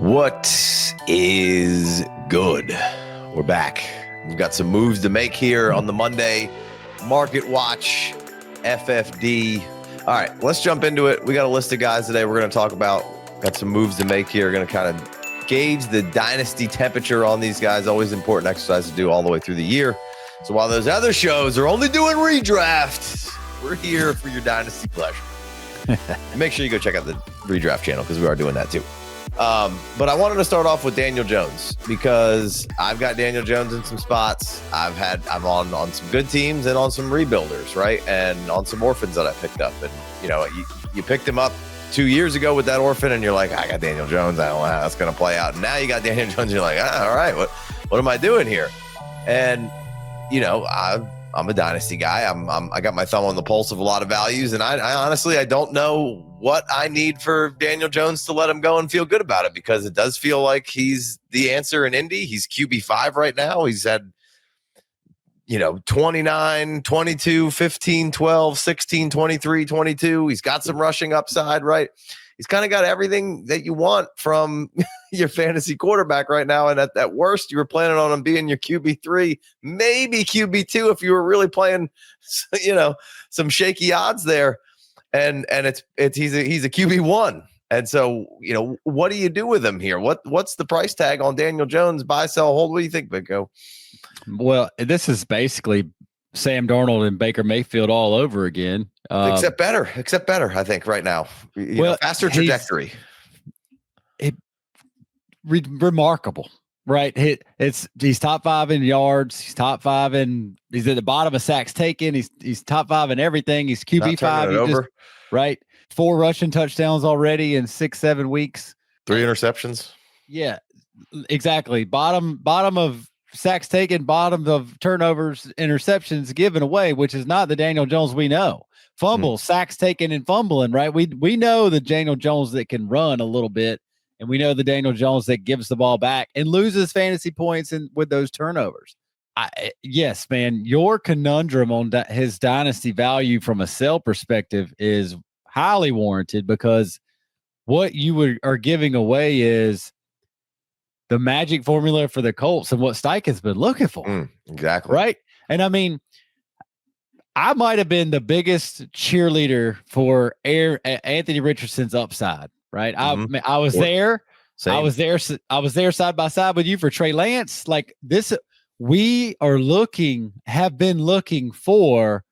What is good? We're back. We've got some moves to make here on the Monday Market Watch FFD. All right, let's jump into it. We got a list of guys today we're going to talk about. Got some moves to make here. Going to kind of gauge the dynasty temperature on these guys. Always important exercise to do all the way through the year. So while those other shows are only doing redrafts, we're here for your dynasty pleasure. Make sure you go check out the redraft channel because we are doing that too. But I wanted to start off with Daniel Jones because I've got Daniel Jones in some spots. I'm on some good teams and on some rebuilders, right? And on some orphans that I picked up. And you picked him up 2 years ago with that orphan, and you're like, I got Daniel Jones. I don't know how that's going to play out. And now you got Daniel Jones. And you're like, all right, what am I doing here? And I'm a dynasty guy. I got my thumb on the pulse of a lot of values, and I honestly I don't know what I need for Daniel Jones to let him go and feel good about it, because it does feel like he's the answer in Indy. He's QB5 right now. He's had 29, 22, 15, 12, 16, 23, 22. He's got some rushing upside, right? He's kind of got everything that you want from your fantasy quarterback right now. And at worst, you were planning on him being your QB3, maybe QB2 if you were really playing, some shaky odds there. And he's a QB1. And so, what do you do with him here? What's the price tag on Daniel Jones? Buy, sell, hold? What do you think, Biggo? Well, this is basically Sam Darnold and Baker Mayfield all over again. Except better, I think, right now. Faster trajectory. Remarkable, right? He's top 5 in yards. He's top 5 he's at the bottom of sacks taken. He's top 5 in everything. He's QB5. Right? 4 rushing touchdowns already in 6-7 weeks. 3 interceptions. Yeah, exactly. Bottom of sacks taken, bottom of turnovers, interceptions given away, which is not the Daniel Jones we know. Fumbles, sacks taken, and fumbling, right? We know the Daniel Jones that can run a little bit, and we know the Daniel Jones that gives the ball back and loses fantasy points with those turnovers. Yes, man, your conundrum on his dynasty value from a sell perspective is highly warranted, because what you are giving away is the magic formula for the Colts and what Steichen's been looking for. Exactly. Right. And I mean, I might have been the biggest cheerleader for Anthony Richardson's upside. Right. I was there. Same. I was there side by side with you for Trey Lance. Like this, we have been looking for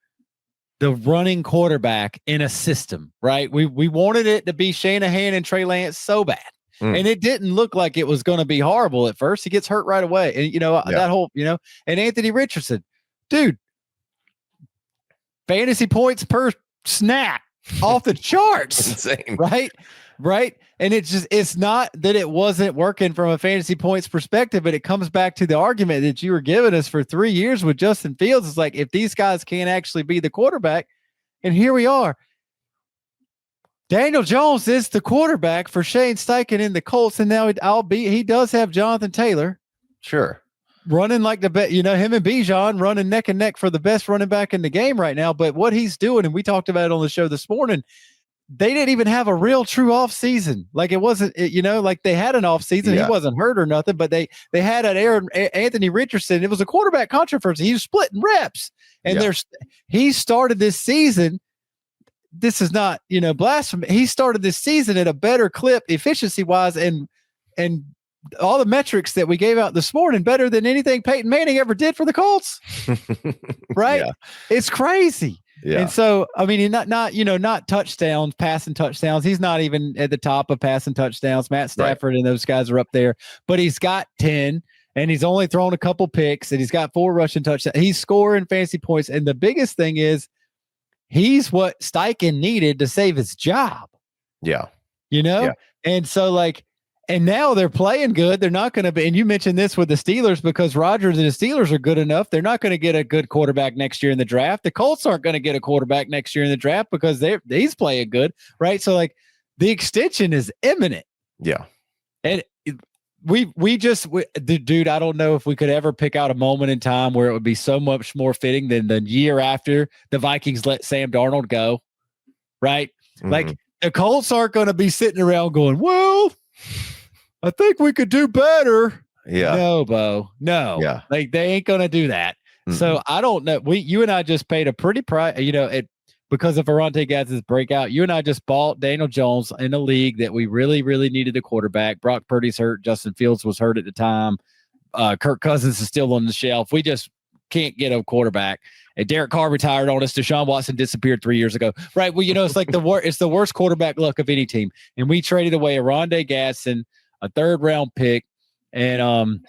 the running quarterback in a system, right? We wanted it to be Shanahan and Trey Lance so bad. And it didn't look like it was going to be horrible at first. He gets hurt right away. And, that whole, and Anthony Richardson, dude, fantasy points per snap off the charts. Insane. Right. And it's not that it wasn't working from a fantasy points perspective, but it comes back to the argument that you were giving us for 3 years with Justin Fields. It's like, if these guys can't actually be the quarterback, and here we are. Daniel Jones is the quarterback for Shane Steichen in the Colts, and now he does have Jonathan Taylor. Sure. Running like the best, him and Bijan running neck and neck for the best running back in the game right now. But what he's doing, and we talked about it on the show this morning, they didn't even have a real true off season. Like it wasn't, like they had an off season. Yeah. He wasn't hurt or nothing, but they had an Anthony Richardson. It was a quarterback controversy. He was splitting reps, and he started this season. This is not, blasphemy. He started this season at a better clip efficiency wise, and all the metrics that we gave out this morning better than anything Peyton Manning ever did for the Colts. Right. Yeah. It's crazy. Yeah. And so, I mean, not touchdowns, passing touchdowns. He's not even at the top of passing touchdowns. Matt Stafford and those guys are up there, but he's got 10, and he's only thrown a couple picks, and he's got 4 rushing touchdowns. He's scoring fantasy points. And the biggest thing is, he's what Steichen needed to save his job. Yeah. And so and now they're playing good. They're not going to be, and you mentioned this with the Steelers, because Rodgers and the Steelers are good enough. They're not going to get a good quarterback next year in the draft. The Colts aren't going to get a quarterback next year in the draft because he's playing good. Right. So the extension is imminent. Yeah. And dude, I don't know if we could ever pick out a moment in time where it would be so much more fitting than the year after the Vikings let Sam Darnold go. Right. Mm-hmm. Like the Colts aren't going to be sitting around going, well, I think we could do better. Yeah. No, Bo. No. Yeah. Like they ain't gonna do that. Mm-mm. So I don't know. You and I just paid a pretty price, because of Oronde Gadsden's breakout. You and I just bought Daniel Jones in a league that we really, really needed a quarterback. Brock Purdy's hurt. Justin Fields was hurt at the time. Kirk Cousins is still on the shelf. We just can't get a quarterback. And Derek Carr retired on us. Deshaun Watson disappeared 3 years ago. Right. Well, it's like it's the worst quarterback luck of any team. And we traded away Oronde Gadsden, a 3rd round pick, and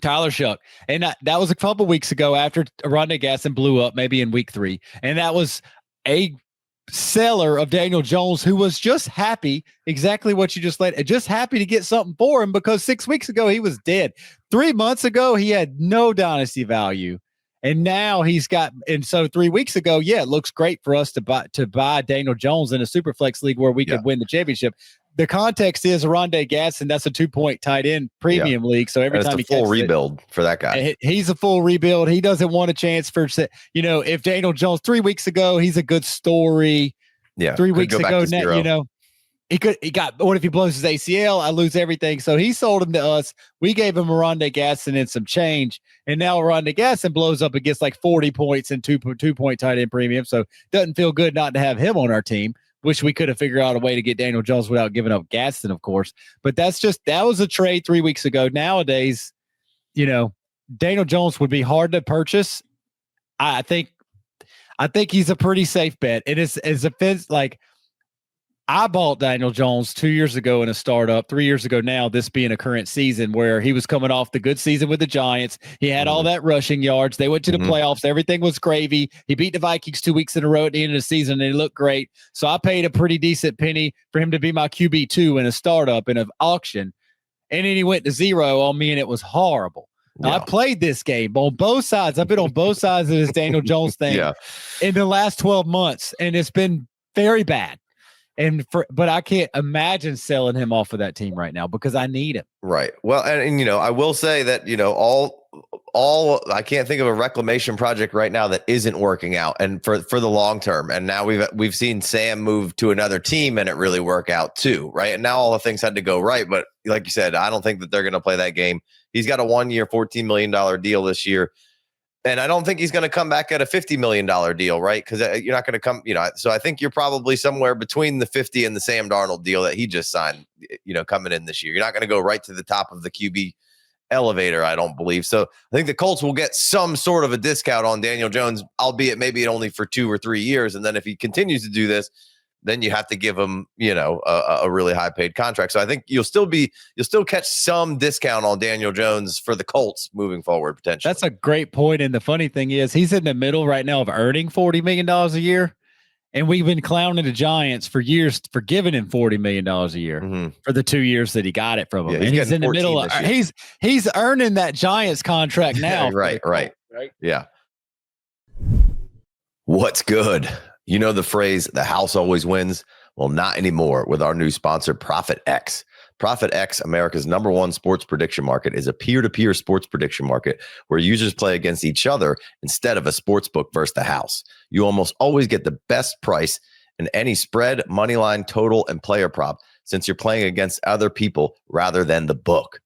Tyler Shuck. And that was a couple weeks ago after Oronde Gadsden blew up, maybe in week 3. And that was a seller of Daniel Jones who was just happy, exactly what you just laid, just happy to get something for him because 6 weeks ago he was dead. 3 months ago he had no dynasty value, and now he's got. And so 3 weeks ago, it looks great for us to buy Daniel Jones in a super flex league where we could win the championship. The context is Oronde Gadsden. That's a 2-point tight end premium league. So every time it's a full rebuild for that guy. He's a full rebuild. He doesn't want a chance for, if Daniel Jones 3 weeks ago, he's a good story. Yeah. 3 weeks ago, he got, what if he blows his ACL? I lose everything. So he sold him to us. We gave him Oronde Gadsden and some change. And now Oronde Gadsden blows up and gets like 40 points and 2-point tight end premium. So doesn't feel good not to have him on our team. Wish we could have figured out a way to get Daniel Jones without giving up Gadsden, of course. But that was a trade 3 weeks ago. Nowadays, Daniel Jones would be hard to purchase. I think he's a pretty safe bet. It is as offense like I bought Daniel Jones 2 years ago in a startup, 3 years ago now, this being a current season where he was coming off the good season with the Giants. He had all that rushing yards. They went to the playoffs. Everything was gravy. He beat the Vikings 2 weeks in a row at the end of the season, and he looked great. So I paid a pretty decent penny for him to be my QB2 in a startup in an auction. And then he went to 0 on me, and it was horrible. Now, I played this game on both sides. I've been on both sides of this Daniel Jones thing in the last 12 months, and it's been very bad. But I can't imagine selling him off of that team right now because I need him. Right. Well, and I will say that, all I can't think of a reclamation project right now that isn't working out and for the long term. And now we've seen Sam move to another team and it really work out too. Right. And now all the things had to go right. But like you said, I don't think that they're going to play that game. He's got a 1-year, $14 million deal this year. And I don't think he's going to come back at a $50 million deal, right? Because you're not going to come, so I think you're probably somewhere between the 50 and the Sam Darnold deal that he just signed, coming in this year. You're not going to go right to the top of the QB elevator, I don't believe. So I think the Colts will get some sort of a discount on Daniel Jones, albeit maybe only for 2 or 3 years. And then if he continues to do this, then you have to give him, a really high paid contract. So I think you'll still catch some discount on Daniel Jones for the Colts moving forward, potentially. That's a great point. And the funny thing is he's in the middle right now of earning $40 million a year. And we've been clowning the Giants for years for giving him $40 million a year for the 2 years that he got it from him. Yeah, and he's in the middle of he's earning that Giants contract now. Right. Yeah. What's good? You know the phrase, the house always wins? Well, not anymore with our new sponsor, Profit X. Profit X, America's #1 sports prediction market, is a peer-to-peer sports prediction market where users play against each other instead of a sports book versus the house. You almost always get the best price in any spread, money line, total, and player prop since you're playing against other people rather than the book.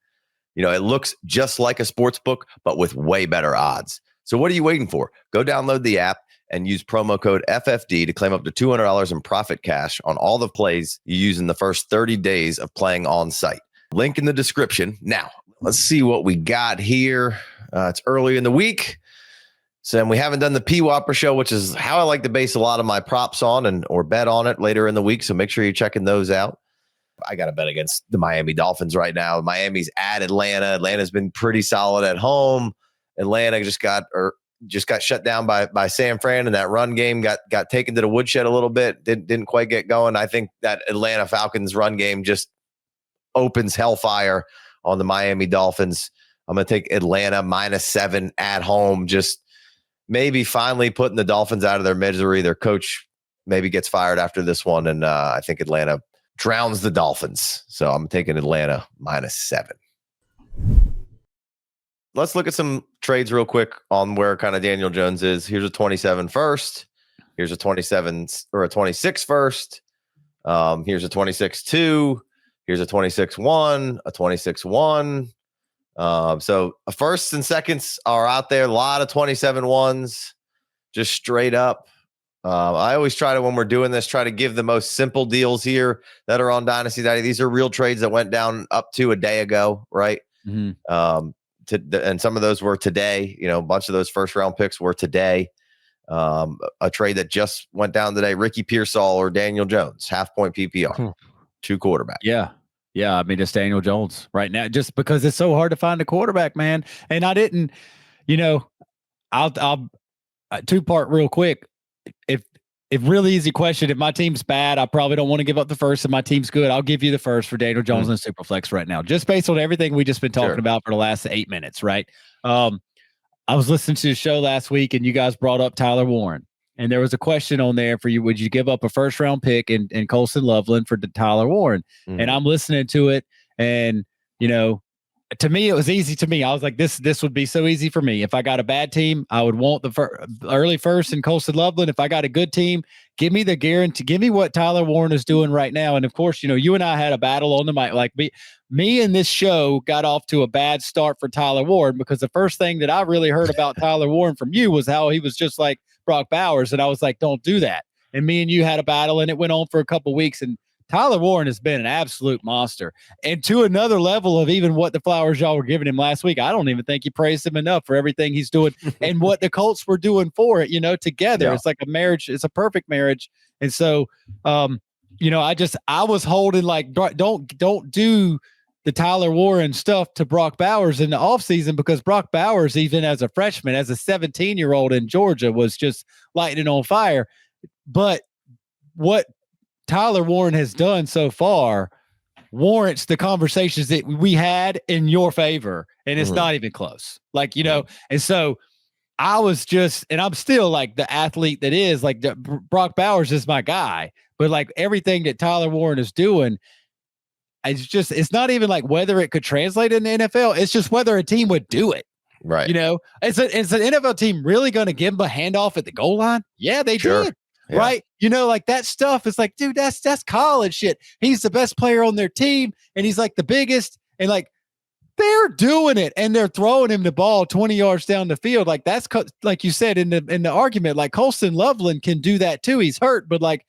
It looks just like a sports book, but with way better odds. So what are you waiting for? Go download the app and use promo code FFD to claim up to $200 in profit cash on all the plays you use in the first 30 days of playing on site. Link in the description. Now, let's see what we got here. It's early in the week. So we haven't done the P-Whopper show, which is how I like to base a lot of my props on or bet on it later in the week. So make sure you're checking those out. I got to bet against the Miami Dolphins right now. Miami's at Atlanta. Atlanta's been pretty solid at home. Atlanta just got shut down by San Fran, and that run game got taken to the woodshed a little bit. Didn't quite get going. I think that Atlanta Falcons run game just opens hellfire on the Miami Dolphins. I'm going to take Atlanta -7 at home. Just maybe finally putting the Dolphins out of their misery. Their coach maybe gets fired after this one, and I think Atlanta drowns the Dolphins. So I'm taking Atlanta -7. Let's look at some trades real quick on where kind of Daniel Jones is. Here's a 27 first. Here's a 27 or a 26 first. Here's a 26 2. Here's a 26-1, a 26-1. So firsts and seconds are out there. A lot of 27-1s, just straight up. I always try to, when we're doing this, try to give the most simple deals here that are on Dynasty Daddy. These are real trades that went down up to a day ago, right? And some of those were today. A bunch of those first round picks were today. A trade that just went down today: Ricky Pearsall or Daniel Jones, half point PPR, 2 quarterbacks. Yeah. I mean, it's Daniel Jones right now, just because it's so hard to find a quarterback, man. And I didn't, I'll 2-part real quick. If really easy question, if my team's bad, I probably don't want to give up the first. If my team's good, I'll give you the first for Daniel Jones and Superflex right now, just based on everything we just been talking about for the last 8 minutes, right? I was listening to the show last week, and you guys brought up Tyler Warren, and there was a question on there for you: would you give up a first round pick in Colson Loveland for Tyler Warren? And I'm listening to it, and to me, it was easy to me. I was like, this would be so easy for me. If I got a bad team, I would want the early first in Colson Loveland. If I got a good team, give me the guarantee. Give me what Tyler Warren is doing right now. And of course, you and I had a battle on the mic. Like me and this show got off to a bad start for Tyler Warren, because the first thing that I really heard about Tyler Warren from you was how he was just like Brock Bowers. And I was like, don't do that. And me and you had a battle, and it went on for a couple of weeks. And Tyler Warren has been an absolute monster, and to another level of even what the flowers y'all were giving him last week. I don't even think you praised him enough for everything he's doing and what the Colts were doing for it, together. Yeah. It's like a marriage. It's a perfect marriage. And so, I was holding like, don't do the Tyler Warren stuff to Brock Bowers in the offseason, because Brock Bowers, even as a freshman, as a 17-year-old in Georgia, was just lighting on fire. But what Tyler Warren has done so far warrants the conversations that we had in your favor, and it's not even close. Like, and so I was just, and I'm still like the athlete that is like Brock Bowers is my guy, but like everything that Tyler Warren is doing, it's not even like whether it could translate in the NFL. It's just whether a team would do it. Right. Is an NFL team really going to give him a handoff at the goal line? Yeah, they did. Yeah. Right. Like that stuff is like, dude, that's college shit. He's the best player on their team, and he's like the biggest, and like they're doing it, and they're throwing him the ball 20 yards down the field. Like that's like you said in the argument, like Colson Loveland can do that too. He's hurt, but like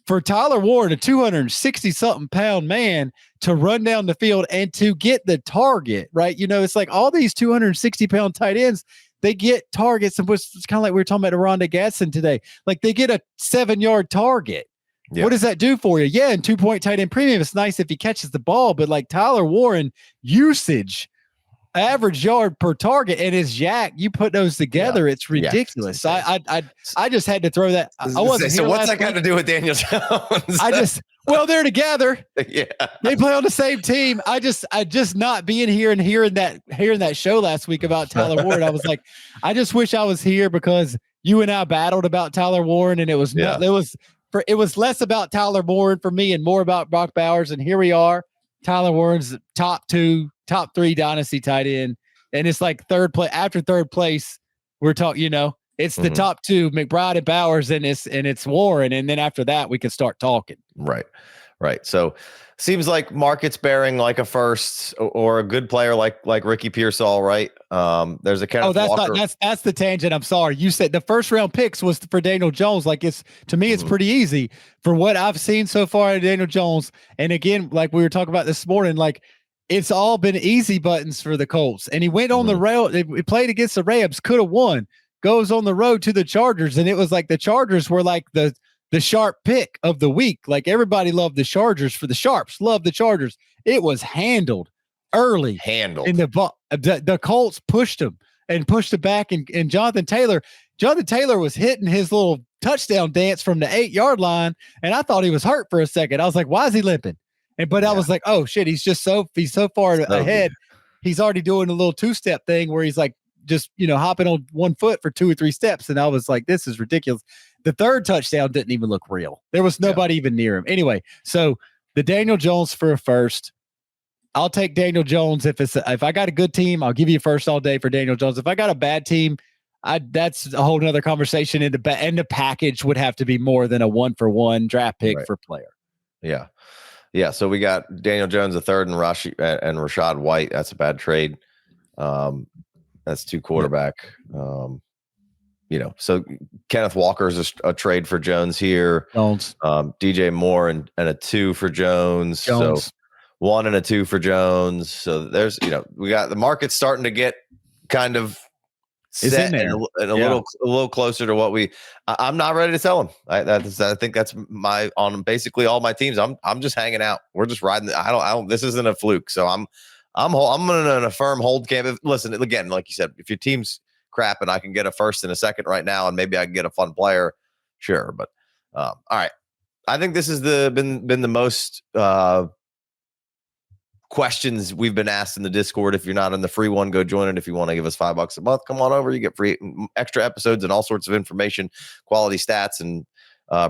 for Tyler Warren, a 260 something pound man, to run down the field and to get the target, right? It's like all these 260 pound tight ends, they get targets, and it's kind of like we were talking about Oronde Gadsden today. Like they get a 7-yard target. Yeah. What does that do for you? Yeah, in 2-point tight end premium, it's nice if he catches the ball, but like Tyler Warren usage, average yard per target, and his yak, you put those together, it's ridiculous. Yeah. I just had to throw that. I wasn't so what's that got to do with Daniel Jones? They're together. Yeah. They play on the same team. I just not being here and hearing that show last week about Tyler Warren. I was like, I just wish I was here, because you and I battled about Tyler Warren, and it was less about Tyler Warren for me and more about Brock Bowers. And here we are. Tyler Warren's top 3 dynasty tight end, and it's like after third place, we're talking. It's the top 2, McBride and Bowers, and it's Warren, and then after that we can start talking. Right. So seems like market's bearing like a first or a good player like Ricky Pearsall, right? There's a Kenneth Walker. That's the tangent. I'm sorry. You said the first round picks was for Daniel Jones. Like it's pretty easy for what I've seen so far in Daniel Jones. And again, like we were talking about this morning, like it's all been easy buttons for the Colts. And he went on the rail. He played against the Rams, could have won. Goes on the road to the Chargers, and it was like the Chargers were like the sharp pick of the week. Like everybody loved the Chargers for the sharps. Loved the Chargers. It was handled early. In the Colts pushed him back, and Jonathan Taylor was hitting his little touchdown dance from the 8-yard line, and I thought he was hurt for a second. I was like, why is he limping? I was like, oh shit, he's so far ahead. He's already doing a little 2-step thing where he's like just hopping on one foot for 2 or 3 steps, and I was like, this is ridiculous. The third touchdown didn't even look real. There was nobody even near him. Anyway, so the Daniel Jones for a first. I'll take Daniel Jones if I got a good team. I'll give you a first all day for Daniel Jones. If I got a bad team, that's a whole nother conversation. And the package would have to be more than a 1-for-1 draft pick for player. Yeah. Yeah, so we got Daniel Jones a third and Rashad White. That's a bad trade. That's 2 quarterback. So Kenneth Walker's a trade for Jones here. Jones. DJ Moore and a 2 for Jones. So 1 and a 2 for Jones. So there's, we got the market starting to get kind of set and a little closer to what I'm not ready to sell him. I think that's on basically all my teams. I'm just hanging out. We're just riding. I don't. This isn't a fluke. So I'm in a firm hold camp. Listen, again, like you said, if your team's crap and I can get a first and a second right now, and maybe I can get a fun player, sure. But all right, I think this has been the most questions we've been asked in the Discord. If you're not in the free one, go join it. If you want to give us $5 a month, come on over. You get free extra episodes and all sorts of information, quality stats and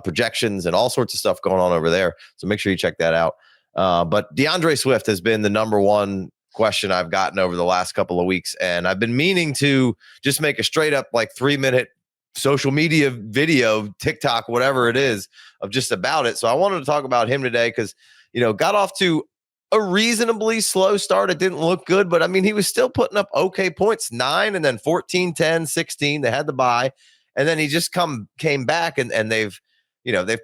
projections and all sorts of stuff going on over there. So make sure you check that out. But DeAndre Swift has been the number one question I've gotten over the last couple of weeks. And I've been meaning to just make a straight up 3-minute social media video, TikTok, whatever it is, of just about it. So I wanted to talk about him today because, got off to a reasonably slow start. It didn't look good, but I mean, he was still putting up okay points, 9 and then 14, 10, 16. They had the bye. And then he just came back and they've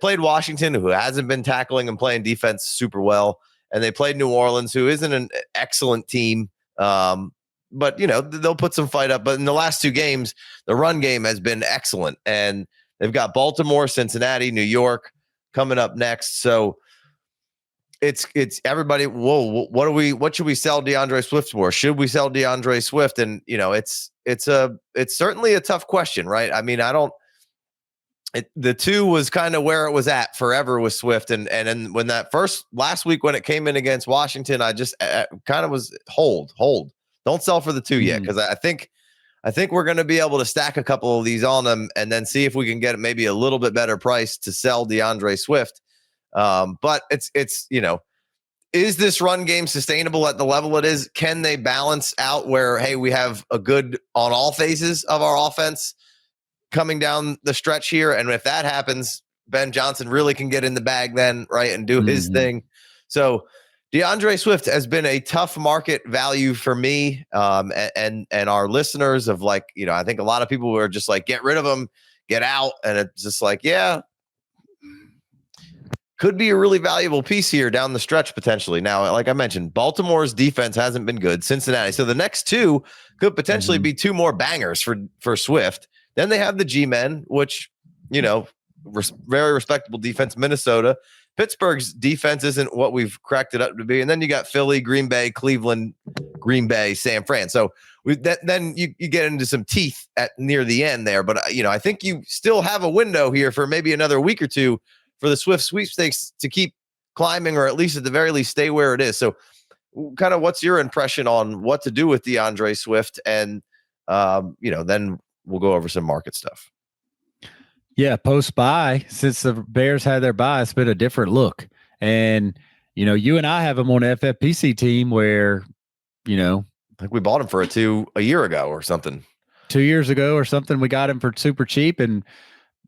played Washington, who hasn't been tackling and playing defense super well. And they played New Orleans, who isn't an excellent team. But they'll put some fight up. But in the last 2 games, the run game has been excellent. And they've got Baltimore, Cincinnati, New York coming up next. So it's everybody. Whoa, what should we sell DeAndre Swift for? Should we sell DeAndre Swift? And it's certainly a tough question, right? I mean, the 2 was kind of where it was at forever with Swift. And then when last week, when it came in against Washington, I just kind of was hold, don't sell for the 2 yet. Cause I think we're going to be able to stack a couple of these on them and then see if we can get maybe a little bit better price to sell DeAndre Swift. But it's is this run game sustainable at the level it is? Can they balance out where, hey, we have a good on all phases of our offense coming down the stretch here? And if that happens, Ben Johnson really can get in the bag then, right, and do his thing. So DeAndre Swift has been a tough market value for me and our listeners of I think a lot of people were just get rid of him, get out. And it's just could be a really valuable piece here down the stretch potentially. Now, like I mentioned, Baltimore's defense hasn't been good. Cincinnati. So the next 2 could potentially be 2 more bangers for Swift. Then they have the G-Men, which, very respectable defense. Minnesota. Pittsburgh's defense isn't what we've cracked it up to be. And then you got Philly, Green Bay, Cleveland, Green Bay, San Fran. So then you get into some teeth near the end there. But, I think you still have a window here for maybe another week or 2 for the Swift sweepstakes to keep climbing, or at least at the very least stay where it is. So kind of what's your impression on what to do with DeAndre Swift? And, then we'll go over some market stuff. Yeah, post-bye, since the Bears had their bye, it's been a different look. And, you and I have him on the FFPC team where, I think we bought him for a year ago or something. 2 years ago or something. We got him for super cheap. And,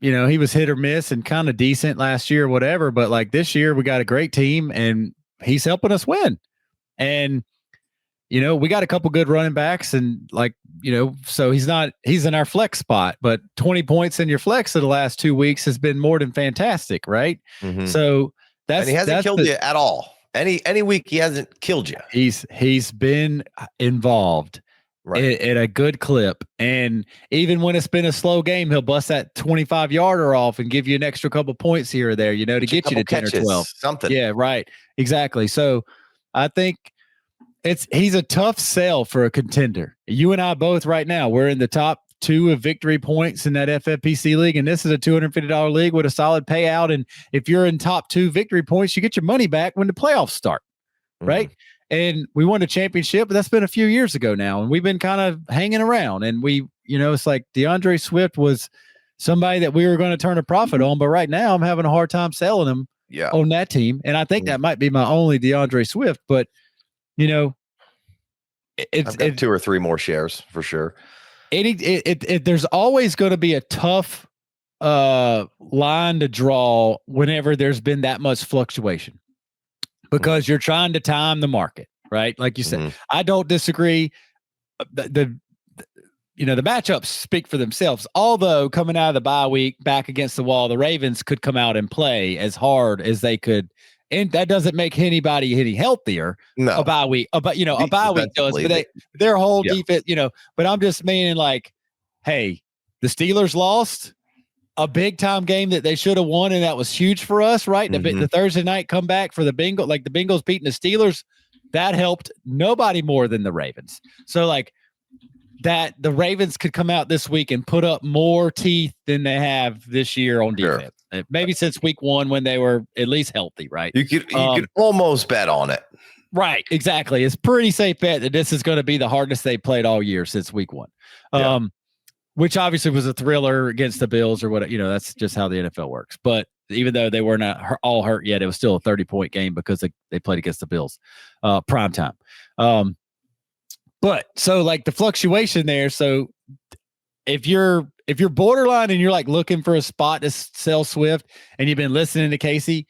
he was hit or miss and kind of decent last year or whatever. But this year we got a great team and he's helping us win. And, we got a couple good running backs and so he's in our flex spot, but 20 points in your flex of the last 2 weeks has been more than fantastic. Right. Mm-hmm. So and he hasn't killed you at all. Any week he hasn't killed you. He's been involved. Right. At a good clip. And even when it's been a slow game, he'll bust that 25-yarder off and give you an extra couple points here or there, to get you to 10 or 12. Something. Yeah, right. Exactly. So I think he's a tough sell for a contender. You and I both right now, we're in the top 2 of victory points in that FFPC league. And this is a $250 league with a solid payout. And if you're in top 2 victory points, you get your money back when the playoffs start. Right. And we won a championship, but that's been a few years ago now. And we've been kind of hanging around. And it's like DeAndre Swift was somebody that we were going to turn a profit on. But right now I'm having a hard time selling him on that team. And I think that might be my only DeAndre Swift. But, I've got 2 or 3 more shares for sure. There's always going to be a tough line to draw whenever there's been that much fluctuation. because you're trying to time the market, right? Like you said, I don't disagree. The matchups speak for themselves. Although coming out of the bye week back against the wall, the Ravens could come out and play as hard as they could. And that doesn't make anybody any healthier. No, a bye week, but a bye week does. But their whole defense, But I'm just meaning like, hey, the Steelers lost a big time game that they should have won, and that was huge for us, right? The Thursday night comeback for the Bengals, like the Bengals beating the Steelers, that helped nobody more than the Ravens. So like that, the Ravens could come out this week and put up more teeth than they have this year on defense. Maybe since week 1 when they were at least healthy, right? You could almost bet on it. Right, exactly. It's pretty safe bet that this is going to be the hardest they played all year since week 1. Which obviously was a thriller against the Bills or what, that's just how the NFL works. But even though they were not all hurt yet, it was still a 30-point game because they played against the Bills prime time. But so like the fluctuation there. So if you're borderline and you're like looking for a spot to sell Swift and you've been listening to Casey,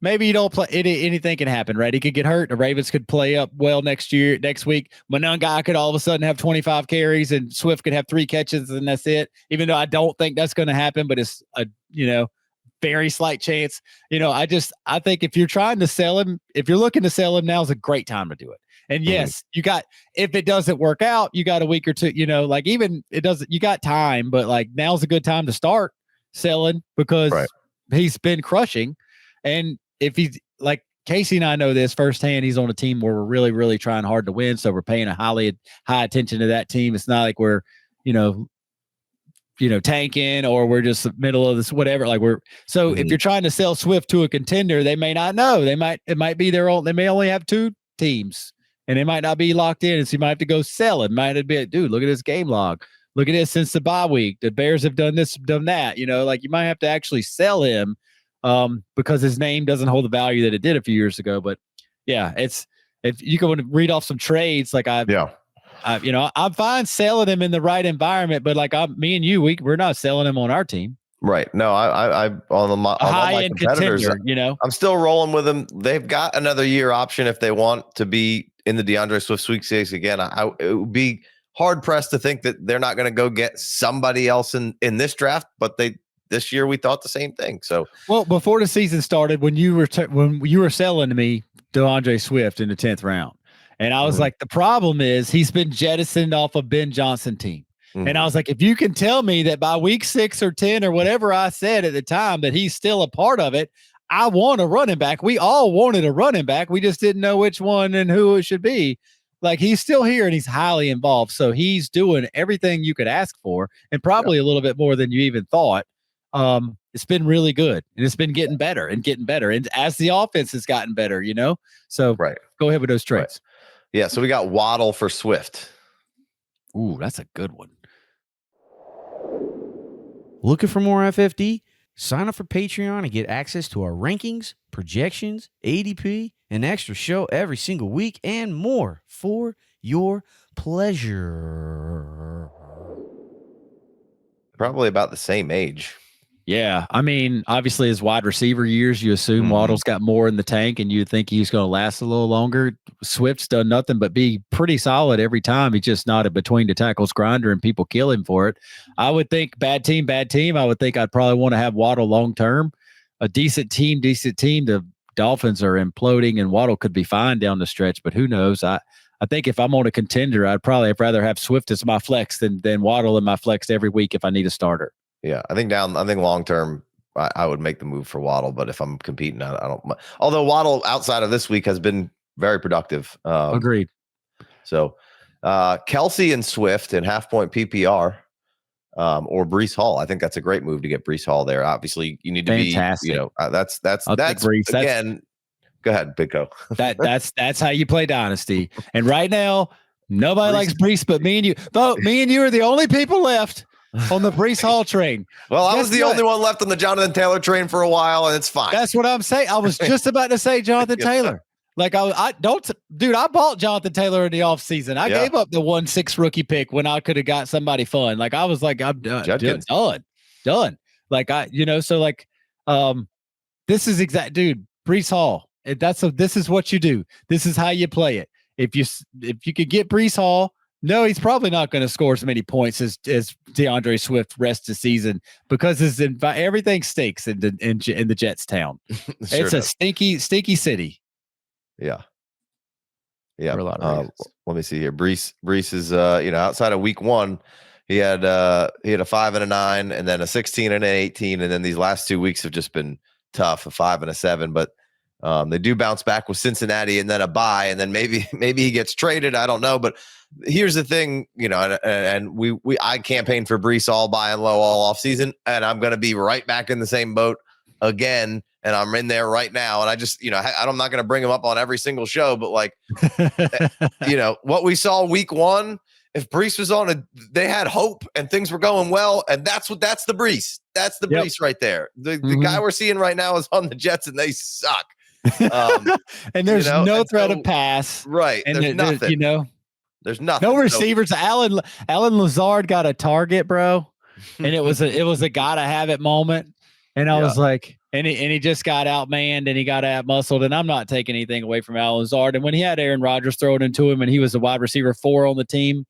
maybe you don't play it. Anything can happen, right? He could get hurt. The Ravens could play up well next week. Monangai could all of a sudden have 25 carries and Swift could have 3 catches and that's it. Even though I don't think that's going to happen, but it's a, very slight chance. I think if you're trying to sell him, if you're looking to sell him, now's a great time to do it. And yes, if it doesn't work out, you got a week or two, like even it doesn't, you got time, but like now's a good time to start selling because he's been crushing. And if he's like Casey and I know this firsthand, he's on a team where we're really, really trying hard to win. So we're paying a high attention to that team. It's not like we're, tanking or we're just middle of this, whatever. Like if you're trying to sell Swift to a contender, they may not know. It might be they may only have 2 teams and they might not be locked in. And so you might have to go sell it. Might be, dude, look at this game log. Look at this since the bye week. The Bears have done this, done that. Like you might have to actually sell him because his name doesn't hold the value that it did a few years ago. But yeah, if you can read off some trades, like I'm fine selling him in the right environment, but like me and you, we're not selling him on our team. Right. No, I on my high-end competitors, contender, I'm still rolling with them. They've got another year option if they want to be in the DeAndre Swift sweepstakes again. It would be hard pressed to think that they're not going to go get somebody else in this draft, but this year we thought the same thing. So, well, before the season started, when you were selling to me DeAndre Swift in the 10th round, and I was like, the problem is he's been jettisoned off of Ben Johnson team. And I was like, if you can tell me that by week 6 or 10 or whatever I said at the time that he's still a part of it, I want a running back. We all wanted a running back. We just didn't know which one and who it should be. Like he's still here and he's highly involved. So he's doing everything you could ask for and probably a little bit more than you even thought. It's been really good and it's been getting better and getting better. And as the offense has gotten better, so go ahead with those trades. Right. Yeah. So we got Waddle for Swift. Ooh, that's a good one. Looking for more FFD? Sign up for Patreon and get access to our rankings, projections, ADP, an extra show every single week, and more for your pleasure. Probably about the same age. Yeah. I mean, obviously, his wide receiver years, you assume Waddle's got more in the tank and you think he's going to last a little longer. Swift's done nothing but be pretty solid every time. He's just not a between the tackles grinder and people kill him for it. I would think bad team. I would think I'd probably want to have Waddle long term. A decent team. The Dolphins are imploding and Waddle could be fine down the stretch, but who knows? I think if I'm on a contender, I'd probably rather have Swift as my flex than Waddle in my flex every week if I need a starter. Yeah, I think long term, I would make the move for Waddle. But if I'm competing, I don't. Although Waddle outside of this week has been very productive. Agreed. So Kelsey and Swift in half point PPR or Breece Hall. I think that's a great move to get Breece Hall there. Obviously, you need to be. That's again. Go ahead, Bigco. That's how you play Dynasty. And right now, nobody likes Breece but me and you. But me and you are the only people left on the Breece Hall train. Well, I was the only one left on the Jonathan Taylor train for a while, and it's fine. That's what I'm saying. I was just about to say Jonathan Taylor. Like I bought Jonathan Taylor in the offseason. I gave up the 1-6 rookie pick when I could have got somebody fun. Like I was like, I'm done. Like this is exact, dude. Breece Hall, This is what you do. This is how you play it. If you could get Breece Hall, no, he's probably not going to score as many points as DeAndre Swift rest of the season because everything stinks in the Jets town. Sure it's a stinky city. Yeah. Yeah. For a lot of reasons. Let me see here. Breece is outside of week 1, he had a 5 and a 9, and then a 16 and an 18, and then these last 2 weeks have just been tough, a 5 and a 7, but they do bounce back with Cincinnati and then a bye, and then maybe he gets traded. I don't know, but here's the thing, and I campaigned for Breece all buy and low all off season, and I'm going to be right back in the same boat again, and I'm in there right now. And I just, I'm not going to bring him up on every single show, but like, what we saw week 1, if Breece was on they had hope and things were going well, and that's the Breece. That's the Breece right there. The guy we're seeing right now is on the Jets, and they suck. And there's no threat of pass, right? And there's nothing. There's nothing. No receivers. So, Alan Lazard got a target, bro, and it was a gotta have it moment. And I was like, and he just got outmanned and he got out-muscled. And I'm not taking anything away from Alan Lazard. And when he had Aaron Rodgers thrown into him and he was a wide receiver 4 on the team,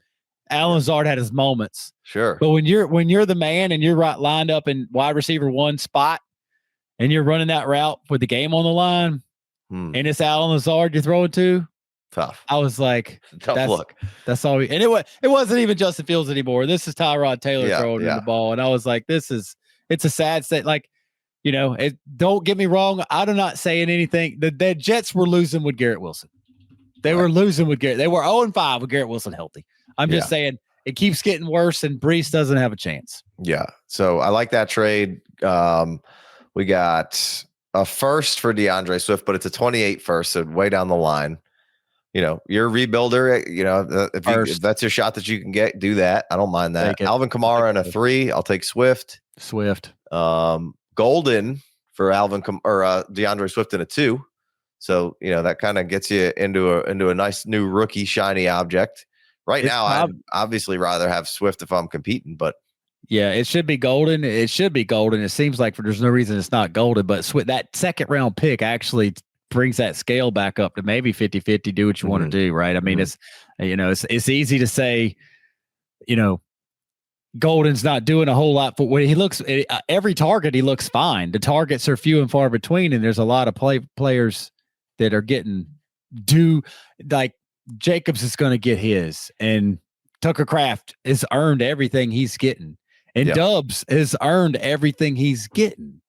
Alan Lazard had his moments. Sure. But when you're the man and you're lined up in wide receiver 1 spot and you're running that route with the game on the line, and it's Alan Lazard you're throwing to, tough. I was like, tough look. That's all. And it wasn't even Justin Fields anymore. This is Tyrod Taylor throwing the ball. And I was like, it's a sad state. Like, don't get me wrong. I'm not saying anything. The Jets were losing with Garrett Wilson. They were losing with Garrett. They were 0-5 with Garrett Wilson healthy. I'm just saying it keeps getting worse, and Breece doesn't have a chance. Yeah. So I like that trade. We got a first for DeAndre Swift, but it's a 28 first, so way down the line. You're a rebuilder. If that's your shot that you can get, do that. I don't mind that. Alvin Kamara and a 3. I'll take Swift. Golden for DeAndre Swift in a 2. So that kind of gets you into a nice new rookie shiny object. Right now, I'd obviously rather have Swift if I'm competing, but yeah, it should be golden. It seems like there's no reason it's not golden, but that second round pick actually brings that scale back up to maybe 50-50. Do what you want to do, right? I mean, it's easy to say, Golden's not doing a whole lot for when he looks every target. He looks fine. The targets are few and far between, and there's a lot of players that are getting like Jacobs is going to get his, and Tucker Kraft has earned everything he's getting, and Dubs has earned everything he's getting.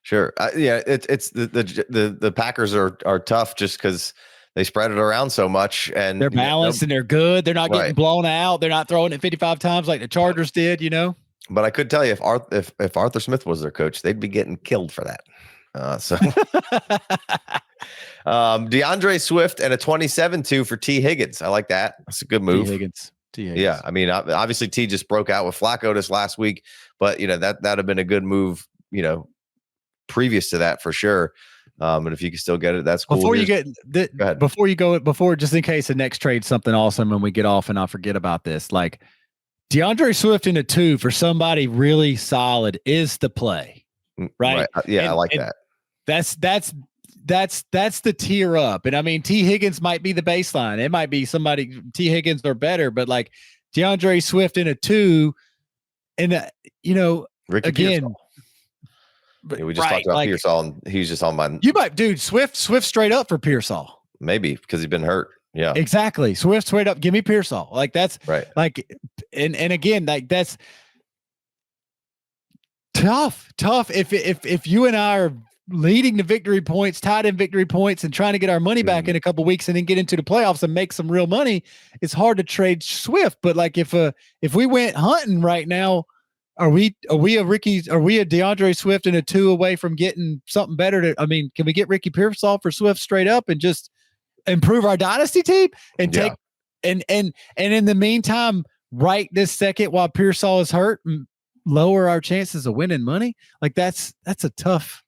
Sure. It's the Packers are tough just because they spread it around so much, and they're balanced and they're good. They're not getting blown out. They're not throwing it 55 times like the Chargers did. But I could tell you if Arthur Smith was their coach, they'd be getting killed for that. DeAndre Swift and a 27-2 for T. Higgins. I like that. That's a good move. T. Higgins. Yeah, I mean, obviously T just broke out with Flacco this last week, but that'd have been a good move. Previous to that for sure. And if you can still get it, that's cool. Before just in case the next trade's something awesome and we get off and I forget about this, like DeAndre Swift in a 2 for somebody really solid is the play, right? Yeah, I like that. That's the tier up. And I mean, T. Higgins might be the baseline. It might be somebody T. Higgins or better, but like DeAndre Swift in a 2, and Ricky again. Pearsall. We just talked about Pearsall, and he's just on my. You might, dude. Swift straight up for Pearsall. Maybe because he's been hurt. Yeah, exactly. Swift straight up. Give me Pearsall. Like that's right. Like, and again, like that's tough. If you and I are leading the victory points, tied in victory points, and trying to get our money back in a couple weeks, and then get into the playoffs and make some real money, it's hard to trade Swift. But like if we went hunting right now. Are we a DeAndre Swift and a 2 away from getting something better? Can we get Ricky Pearsall for Swift straight up and just improve our dynasty team and take and in the meantime, right this second while Pearsall is hurt, lower our chances of winning money? Like that's a tough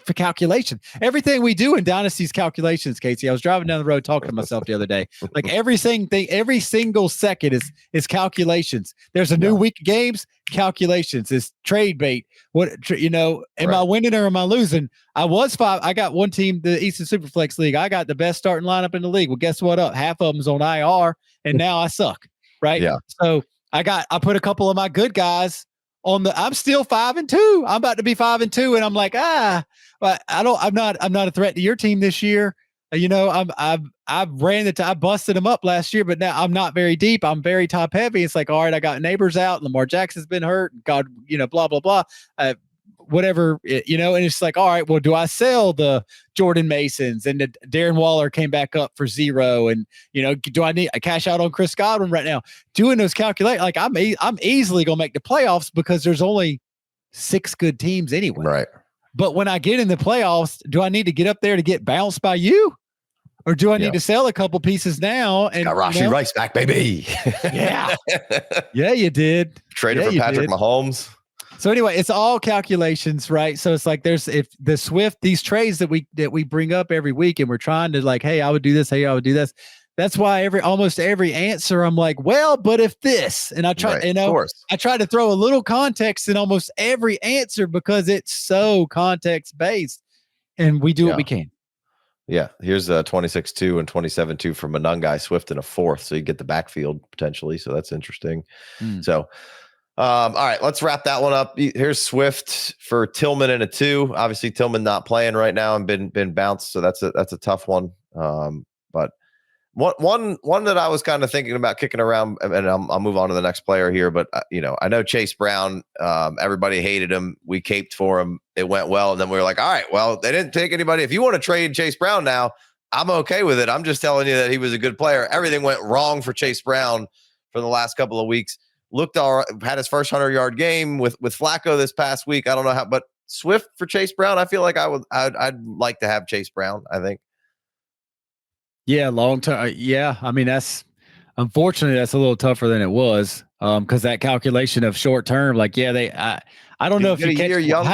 for calculation. Everything we do in Dynasty's calculations, Casey. I was driving down the road talking to myself the other day. Like every single second is calculations. There's a new week of games, calculations. It's trade bait. Am I winning or am I losing? I got one team, the Eastern Superflex League. I got the best starting lineup in the league. Well, guess what? Half of them's on IR, and now I suck. Right. Yeah. So I put a couple of my good guys I'm still 5-2. I'm about to be 5-2. And I'm like, but I'm not a threat to your team this year. I busted them up last year, but now I'm not very deep. I'm very top heavy. It's like, all right, I got neighbors out. Lamar Jackson's been hurt. God, blah, blah, blah. Whatever, and it's like, all right, well, do I sell the Jordan Masons and the Darren Waller came back up for 0? And, do I need a cash out on Chris Godwin right now? Doing those calculations, like I'm easily going to make the playoffs because there's only 6 good teams anyway. Right. But when I get in the playoffs, do I need to get up there to get bounced by you? Or do I need to sell a couple pieces now? And got Rashi Rice back, baby. Yeah. Yeah, you did. Traded for Patrick Mahomes. So anyway, it's all calculations, right? So it's like these trades that we bring up every week, and we're trying to like, hey, I would do this, hey, I would do this. That's why almost every answer, I'm like, well, but if this, and I try, I try to throw a little context in almost every answer because it's so context based, and we do what we can. Yeah, here's 26-2 and 27-2 from Anungai Swift in a 4th, so you get the backfield potentially. So that's interesting. So. All right, let's wrap that one up. Here's Swift for Tillman in a 2. Obviously, Tillman not playing right now and been bounced, so that's a tough one. But one that I was kind of thinking about kicking around, and I'll move on to the next player here. But I know Chase Brown. Everybody hated him. We caped for him. It went well, and then we were like, all right, well, they didn't take anybody. If you want to trade Chase Brown now, I'm okay with it. I'm just telling you that he was a good player. Everything went wrong for Chase Brown for the last couple of weeks. Looked all right, had his first 100-yard game with Flacco this past week. I don't know how, but Swift for Chase Brown, I feel like I'd like to have Chase Brown, I think. Yeah, long term. Yeah, I mean, unfortunately that's a little tougher than it was because that calculation of short term, like, I don't know if you catch younger,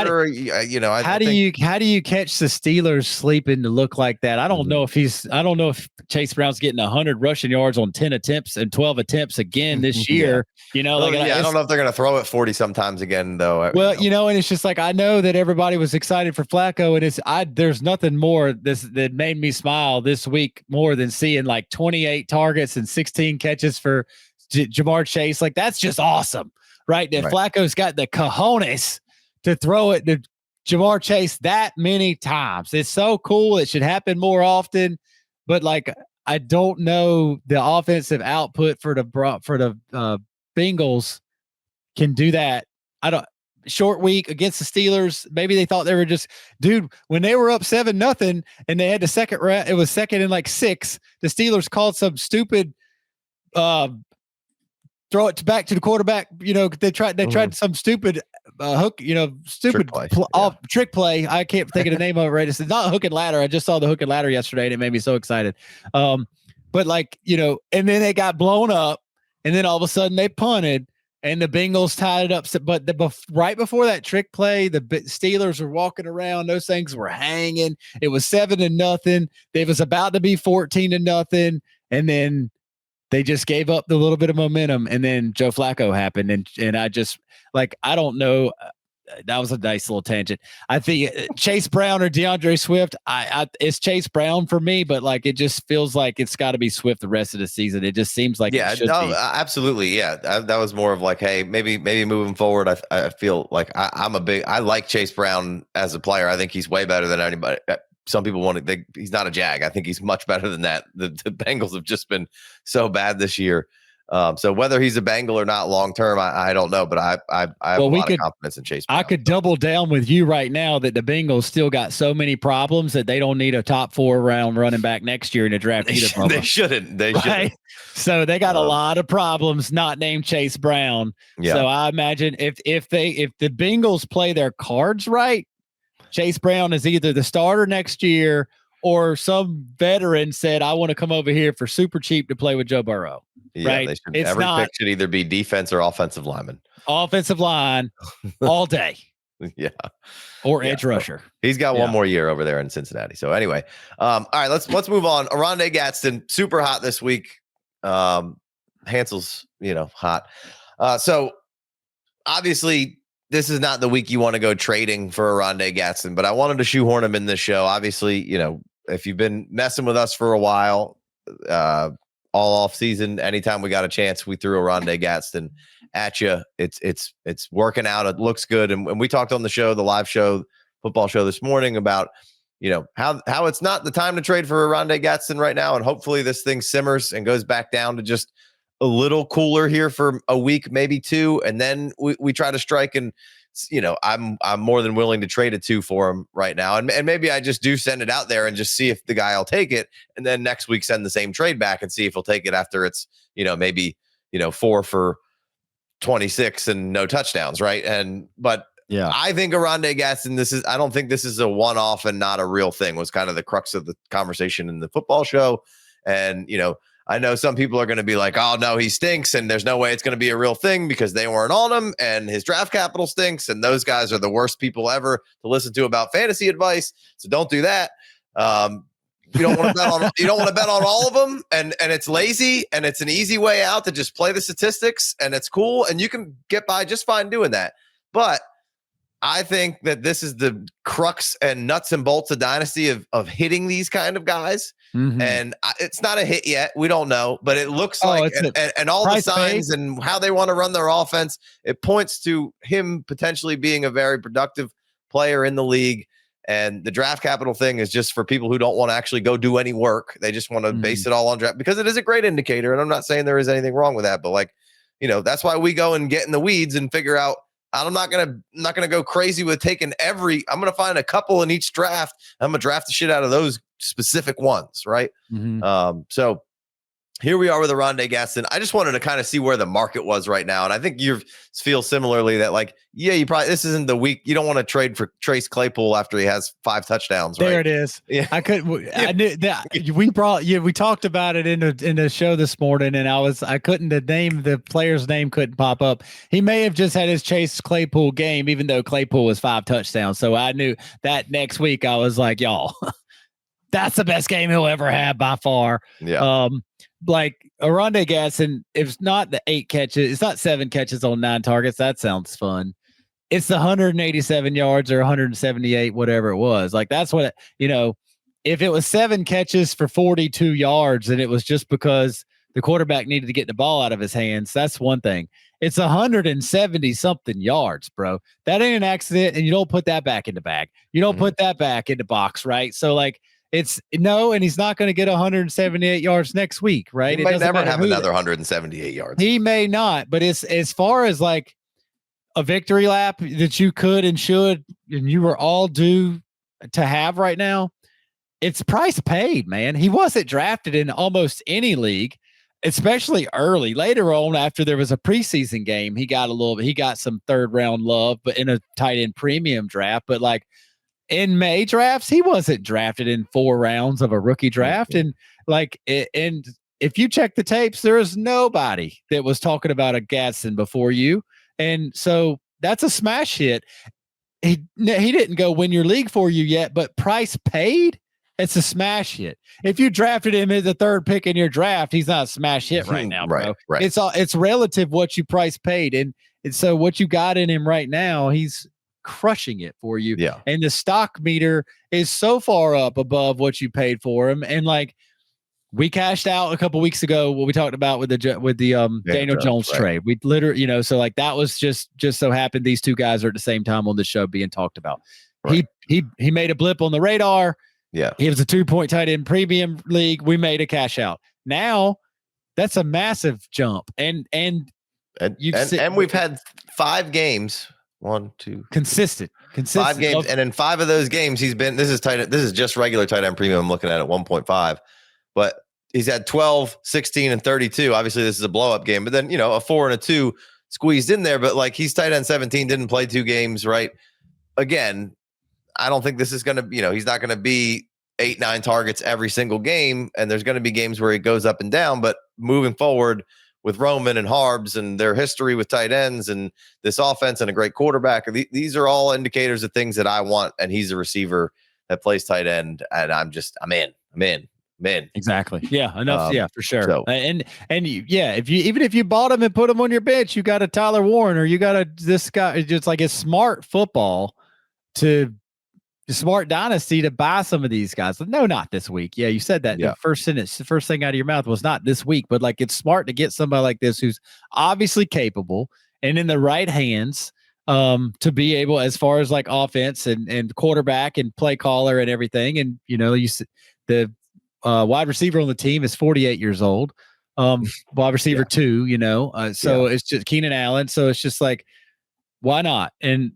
how do you catch the Steelers sleeping to look like that? I don't know if Chase Brown's getting 100 rushing yards on 10 attempts and 12 attempts again this year. I don't know if they're going to throw it 40 sometimes again though. Well, and it's just like, I know that everybody was excited for Flacco, and there's nothing more that made me smile this week more than seeing like 28 targets and 16 catches for Jamar Chase. Like, that's just awesome. Right. That Flacco's got the cojones to throw it to Jamar Chase that many times. It's so cool. It should happen more often. But like, I don't know the offensive output for the Bengals can do that. Short week against the Steelers. Maybe they thought they were just, when they were up 7-0 and they had the second round, it was second and like 6. The Steelers called some stupid, throw it back to the quarterback. They tried some stupid hook, stupid trick play. I can't think of the name of it right. It's not hook and ladder. I just saw the hook and ladder yesterday and it made me so excited. But like, and then they got blown up and then all of a sudden they punted and the Bengals tied it up. But right before that trick play, the Steelers were walking around. Those things were hanging. It was 7-0. It was about to be 14-0. And then they just gave up the little bit of momentum, and then Joe Flacco happened, and I just I don't know. That was a nice little tangent. I think Chase Brown or DeAndre Swift. It's Chase Brown for me, but like it just feels like it's got to be Swift the rest of the season. It just seems like it should be. Absolutely, yeah. That was more of like, hey, maybe moving forward. I feel like I like Chase Brown as a player. I think he's way better than anybody. Some people he's not a Jag. I think he's much better than that. The Bengals have just been so bad this year. So whether he's a Bengal or not long term, I don't know. But I have a lot of confidence in Chase Brown. I could double down with you right now that the Bengals still got so many problems that they don't need a top 4 round running back next year in the draft. They shouldn't. They shouldn't. So they got a lot of problems not named Chase Brown. Yeah. So I imagine if the Bengals play their cards right, Chase Brown is either the starter next year or some veteran said, I want to come over here for super cheap to play with Joe Burrow. Yeah, right? Every pick should either be defense or offensive lineman. Offensive line all day. Yeah. Or edge rusher. He's got one more year over there in Cincinnati. So anyway, all right, let's move on. Oronde Gadsden, super hot this week. Hansel's, hot. So obviously this is not the week you want to go trading for Oronde Gadsden, but I wanted to shoehorn him in this show. Obviously, if you've been messing with us for a while, all off season, anytime we got a chance, we threw Oronde Gadsden at you. It's working out. It looks good. And we talked on the show, the live show, football show this morning about, how it's not the time to trade for Oronde Gadsden right now. And hopefully this thing simmers and goes back down to just a little cooler here for a week, maybe two. And then we try to strike, and, I'm more than willing to trade a 2 for him right now. And maybe I just do send it out there and just see if the guy will take it. And then next week send the same trade back and see if he'll take it after it's, maybe, 4 for 26 and no touchdowns. Right. But I think Oronde Gadsden, I don't think this is a one-off and not a real thing, was kind of the crux of the conversation in the football show. And, I know some people are going to be like, oh, no, he stinks, and there's no way it's going to be a real thing because they weren't on him, and his draft capital stinks, and those guys are the worst people ever to listen to about fantasy advice. So don't do that. You don't want to bet on all of them, and it's lazy, and it's an easy way out to just play the statistics, and it's cool, and you can get by just fine doing that. But I think that this is the crux and nuts and bolts of Dynasty of hitting these kind of guys. Mm-hmm. And it's not a hit yet. We don't know, but it looks like, and all the signs and how they want to run their offense, it points to him potentially being a very productive player in the league. And the draft capital thing is just for people who don't want to actually go do any work. They just want to base it all on draft, because it is a great indicator. And I'm not saying there is anything wrong with that, but that's why we go and get in the weeds and figure out. I'm not gonna go crazy with taking I'm gonna find a couple in each draft. I'm gonna draft the shit out of those specific ones, right? Mm-hmm. So here we are with Oronde Gadsden. I just wanted to kind of see where the market was right now, and I think you feel similarly that you probably, this isn't the week you don't want to trade for Trace Claypool after he has 5 touchdowns. Right? There it is. Yeah, I knew that we talked about it in the show this morning, and I couldn't name the player's name, couldn't pop up. He may have just had his Chase Claypool game, even though Claypool was 5 touchdowns. So I knew that next week I was like, y'all, that's the best game he'll ever have by far. Yeah. Oronde Gadsden, it's not the 8 catches, it's not 7 catches on 9 targets. That sounds fun. It's the 187 yards or 178, whatever it was. That's what if it was 7 catches for 42 yards and it was just because the quarterback needed to get the ball out of his hands, that's one thing. It's 170 something yards, bro. That ain't an accident, and you don't put that back in the bag. You don't put that back in the box, right? So it's no, and he's not going to get 178 yards next week, right? He may never have another 178 yards. He may not, but it's as far as a victory lap that you could and should, and you were all due to have right now, it's price paid, man. He wasn't drafted in almost any league, especially early. Later on, after there was a preseason game, he got some 3rd round love, but in a tight end premium draft, but in May drafts, he wasn't drafted in 4 rounds of a rookie draft. And and if you check the tapes, there is nobody that was talking about a Gadsden before you. And so that's a smash hit. He didn't go win your league for you yet, but price paid, it's a smash hit. If you drafted him as the 3rd pick in your draft, he's not a smash hit right now, bro. Right. It's relative what you price paid. And so what you got in him right now, he's crushing it for you. Yeah. And the stock meter is so far up above what you paid for him. And we cashed out a couple weeks ago what we talked about with the Daniel Jones trade. We literally, that was just so happened these 2 guys are at the same time on the show being talked about. Right. He made a blip on the radar. Yeah. He was a 2-point tight end premium league. We made a cash out. Now that's a massive jump. And we've had 5 games. 1, 2, consistent 5 games, and in 5 of those games this is just regular tight end premium I'm looking at 1.5, but he's had 12, 16, and 32. Obviously this is a blow up game, but then a 4 and a 2 squeezed in there, but he's tight end 17, didn't play 2 games, right? Again, I don't think this is going to, he's not going to be 8-9 targets every single game, and there's going to be games where he goes up and down, but moving forward, with Roman and Harbs and their history with tight ends and this offense and a great quarterback. These are all indicators of things that I want. And he's a receiver that plays tight end. And I'm in. Exactly. Yeah. Enough. Yeah, for sure. So, if you bought him and put him on your bench, you got a Tyler Warren or you got this guy. It's just like it's smart football to smart dynasty to buy some of these guys. No, not this week. Yeah, you said that. Yeah. The first sentence, the first thing out of your mouth was not this week, but like it's smart to get somebody like this who's obviously capable and in the right hands to be able, as far as like offense and quarterback and play caller and everything. And the wide receiver on the team is 48 years old. Wide receiver 2, it's just Keenan Allen. So it's just like, why not? And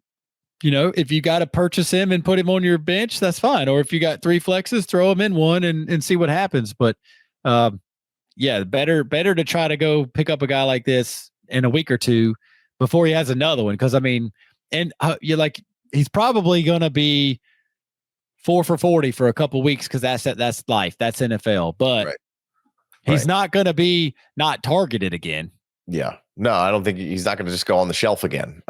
if you got to purchase him and put him on your bench, that's fine. Or if you got 3 flexes, throw him in one and see what happens. But better to try to go pick up a guy like this in a week or two before he has another one. Because he's probably going to be 4 for 40 for a couple weeks because that's life. That's NFL. But he's not going to be not targeted again. Yeah. No, I don't think he's not going to just go on the shelf again.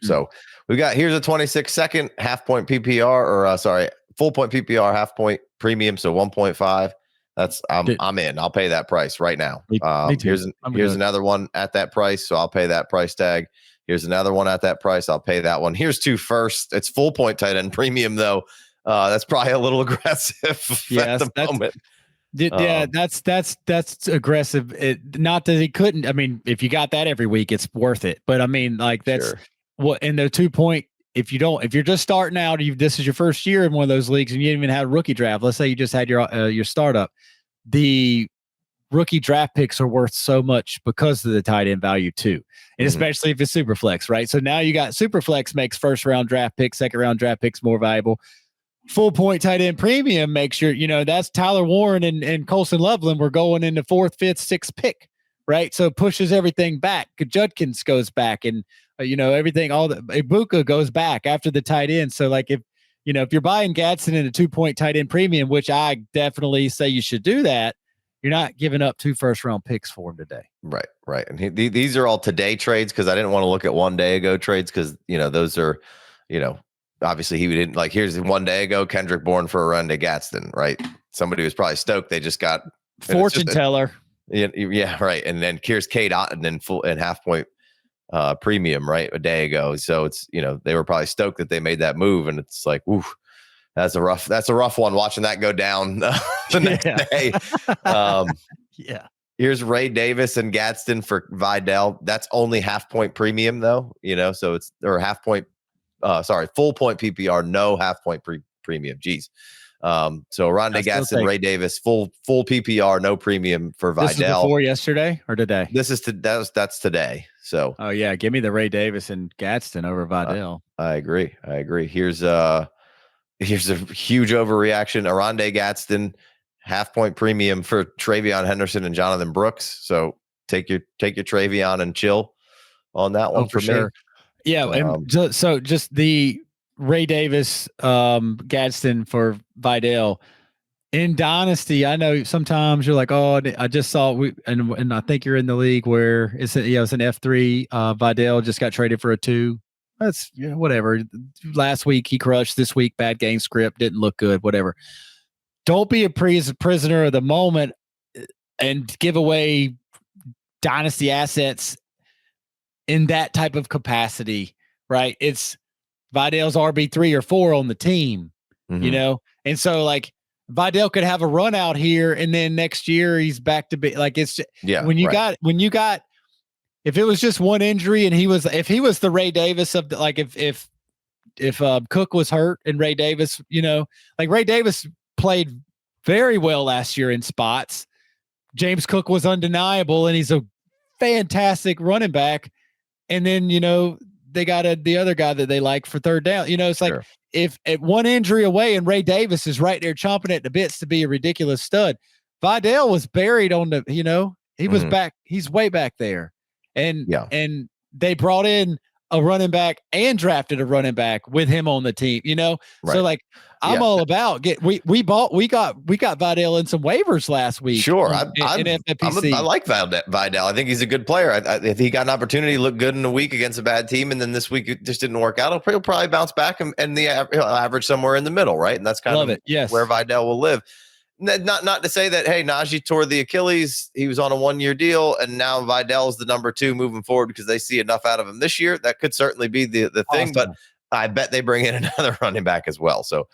So here's a 26-second half point PPR full point PPR, half point premium. So 1.5. That's I'm in. I'll pay that price right now. Me too. Here's another one at that price. So I'll pay that price tag. Here's another one at that price. I'll pay that one. Here's 2 first. It's full point tight end premium though. That's probably a little aggressive at the moment. Yeah, that's aggressive. Not that he couldn't. I mean, if you got that every week, it's worth it. But I mean, like that's what in the 2 point. If you're just starting out, this is your first year in one of those leagues, and you didn't even have a rookie draft. Let's say you just had your startup. The rookie draft picks are worth so much because of the tight end value too, and especially if it's super flex, right? So now you got super flex makes first round draft picks, second round draft picks more valuable. Full point tight end premium makes that's Tyler Warren and Colson Loveland. We're going into 4th, 5th, 6th pick, right? So it pushes everything back. Judkins goes back, and everything. All the Ibuka goes back after the tight end. So like if you're buying Gadsden in a 2 point tight end premium, which I definitely say you should do that, you're not giving up 2 first round picks for him today. Right. And these are all today trades because I didn't want to look at 1 day ago trades because those are obviously he didn't like. Here's 1 day ago, Kendrick Bourne for Oronde Gadsden, right? Somebody was probably stoked they just got fortune teller. Yeah, right. And then here's Kate Otten in full and half point premium, right? A day ago. So it's they were probably stoked that they made that move, and it's like, ooh, that's a rough one. Watching that go down the next day. Here's Ray Davis and Gadsden for Vidal. That's only half point premium though, so it's half point. Full point PPR, no half point premium. Jeez. So Oronde Gadsden, Ray Davis, full PPR, no premium for Vidal. This is before yesterday or today? That's today. So give me the Ray Davis and Gadsden over Vidal. I agree. Here's a huge overreaction. Oronde Gadsden, half point premium for Travion Henderson and Jonathan Brooks. So take your Travion and chill on that one for me. Yeah, and so just the Ray Davis, Gadsden for Vidal in Dynasty. I know sometimes you're like, oh, I just saw and I think you're in the league where it's an F3. Vidal just got traded for a 2. That's whatever. Last week he crushed. This week bad game script, didn't look good. Whatever. Don't be a prisoner of the moment and give away Dynasty assets in that type of capacity, right? It's Vidal's RB3 or 4 on the team, and so like Vidal could have a run out here, and then next year he's back to be like it's when you got if it was just one injury and if he was the Ray Davis of if Cook was hurt and Ray Davis, like Ray Davis played very well last year in spots. James Cook was undeniable, and he's a fantastic running back. And then, they got the other guy that they like for third down. It's like if at one injury away and Ray Davis is right there chomping at the bits to be a ridiculous stud, Vidal was buried on the, he was back. He's way back there. And they brought in a running back and drafted a running back with him on the team, Right. So like I'm all about we got Vidal in some waivers last week. Sure. in FFPC. I like Vidal. I think he's a good player. If he got an opportunity, look good in a week against a bad team, and then this week it just didn't work out, he'll probably bounce back and he'll average somewhere in the middle, right? And that's kind of where Vidal will live. Not to say that, hey, Najee tore the Achilles. He was on a 1-year deal, and now Vidal's the number 2 moving forward because they see enough out of him this year. That could certainly be the thing, awesome. But I bet they bring in another running back as well. So,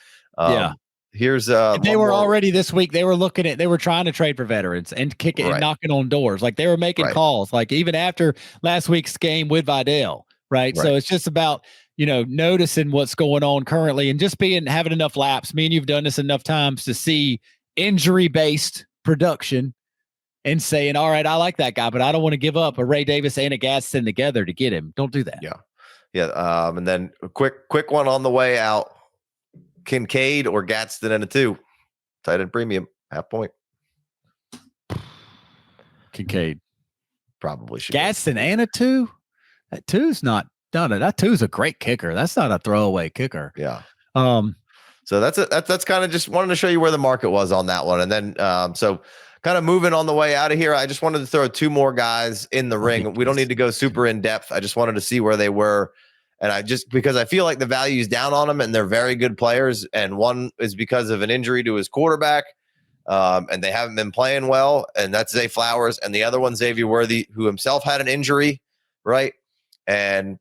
here's they were already this week. They were trying to trade for veterans and kicking and knocking on doors. Like they were making calls, like even after last week's game with Vidal. Right. So it's just about, noticing what's going on currently and just having enough laps. Me and you've done this enough times to see injury-based production and saying, all right, I like that guy, but I don't want to give up a Ray Davis and a Gadsden together to get him. Don't do that. Yeah. And then a quick one on the way out. Kincaid or Gadsden and a 2. Tight end premium, half point. Kincaid. Probably should. Gadsden and a 2? That 2's not done. That 2's a great kicker. That's not a throwaway kicker. Yeah. So that's kind of just wanted to show you where the market was on that one. And then so kind of moving on the way out of here, I just wanted to throw 2 more guys in the ring. We don't need to go super in depth. I just wanted to see where they were. And because I feel like the value is down on them and they're very good players. And one is because of an injury to his quarterback. And they haven't been playing well. And that's Zay Flowers. And the other one, Xavier Worthy, who himself had an injury, right? And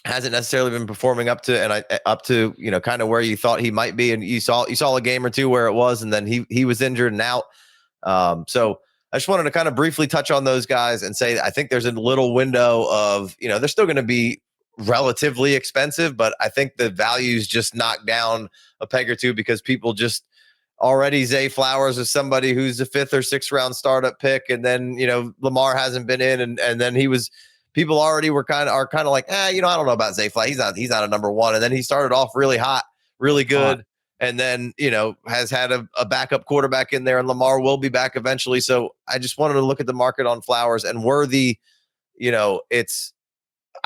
hasn't necessarily been performing up to kind of where you thought he might be. And you saw a game or 2 where it was, and then he was injured and out. So I just wanted to kind of briefly touch on those guys and say, I think there's a little window of, they're still going to be relatively expensive, but I think the value's just knocked down a peg or 2 because people just already Zay Flowers is somebody who's a 5th or 6th round startup pick. And then, Lamar hasn't been in and then people already are kind of like, I don't know about Zay Flowers. He's not a number 1. And then he started off really hot, really good. And then, has had a backup quarterback in there, and Lamar will be back eventually. So I just wanted to look at the market on Flowers and Worthy.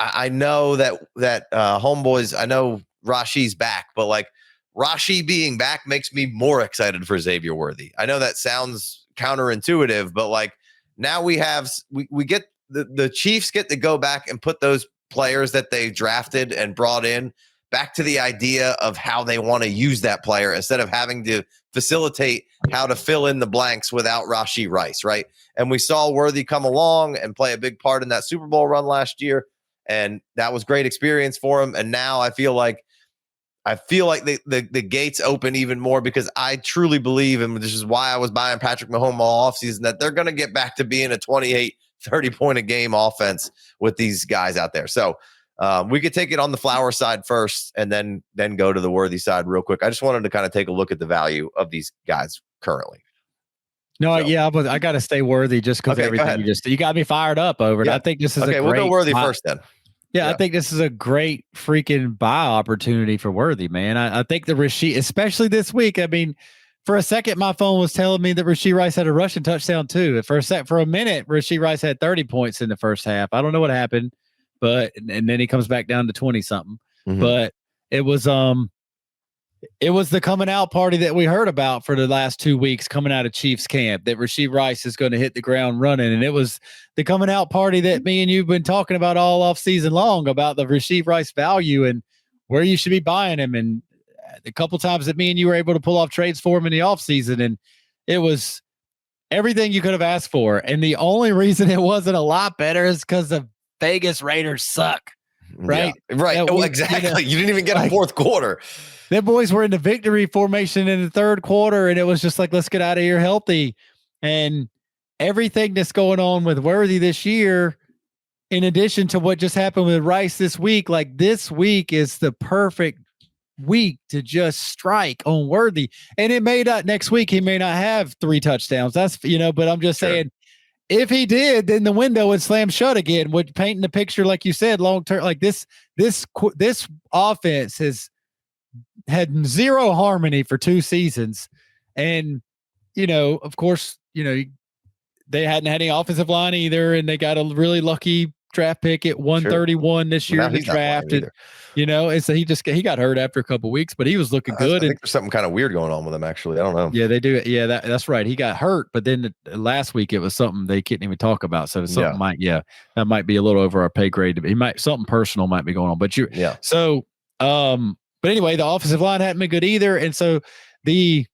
I know that homeboys, I know Rashi's back, but like Rashi being back makes me more excited for Xavier Worthy. I know that sounds counterintuitive, but like now we get the Chiefs get to go back and put those players that they drafted and brought in back to the idea of how they want to use that player instead of having to facilitate how to fill in the blanks without Rashee Rice, right? And we saw Worthy come along and play a big part in that Super Bowl run last year, and that was great experience for him. And now I feel like the gates open even more because I truly believe, and this is why I was buying Patrick Mahomes all offseason, that they're going to get back to being a 28, 30-point-a-game offense with these guys out there. So we could take it on the Flower side first and then go to the Worthy side real quick. I just wanted to kind of take a look at the value of these guys currently. No, but I got to stay Worthy just because everything you got me fired up over it. I think this is okay. We'll go Worthy first then. Yeah, I think this is a great freaking buy opportunity for Worthy, man. I think the Rashee, especially this week. I mean, for a second, my phone was telling me that Rashee Rice had a rushing touchdown too. For a minute, Rashee Rice had 30 points in the first half. I don't know what happened, but and then he comes back down to 20 something. Mm-hmm. But it was the coming out party that we heard about for the last 2 weeks coming out of Chiefs camp, that Rashee Rice is going to hit the ground running. And it was the coming out party that me and you've been talking about all off season long about the Rashee Rice value and where you should be buying him. And a couple times that me and you were able to pull off trades for him in the off season. And it was everything you could have asked for. And the only reason it wasn't a lot better is because the Vegas Raiders suck. Right. Yeah, right. Exactly. You didn't even get a fourth quarter. Them boys were in the victory formation in the third quarter, and it was just like, let's get out of here healthy. And everything that's going on with Worthy this year, in addition to what just happened with Rice this week, like this week is the perfect week to just strike on Worthy. And it may not, next week, he may not have 3 touchdowns. That's, but I'm just saying, if he did, then the window would slam shut again, would painting the picture, like you said, long term, like this offense has had zero harmony for 2 seasons. And, of course, they hadn't had any offensive line either. And they got a really lucky draft pick at 131 this year Now in the he's not playing draft. And, either. and so he got hurt after a couple weeks, but he was looking good. I think there's something kind of weird going on with him, actually. I don't know. Yeah, they do. Yeah, that's right. He got hurt, but then last week it was something they couldn't even talk about. So something that might be a little over our pay grade. Something personal might be going on. But but anyway, the offensive line hadn't been good either, and so the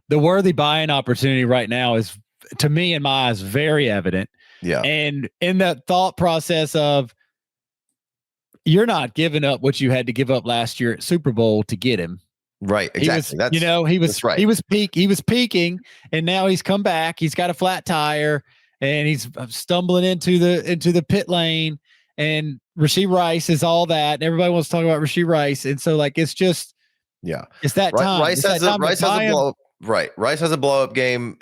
Worthy buying opportunity right now is, to me, in my eyes, very evident. Yeah, and in that thought process of, you're not giving up what you had to give up last year at Super Bowl to get him. Right, exactly. He was peaking, and now he's come back. He's got a flat tire, and he's stumbling into the pit lane. And Rashee Rice is all that. And everybody wants to talk about Rashee Rice, and so it's just it's that time. Rice has a blow up game.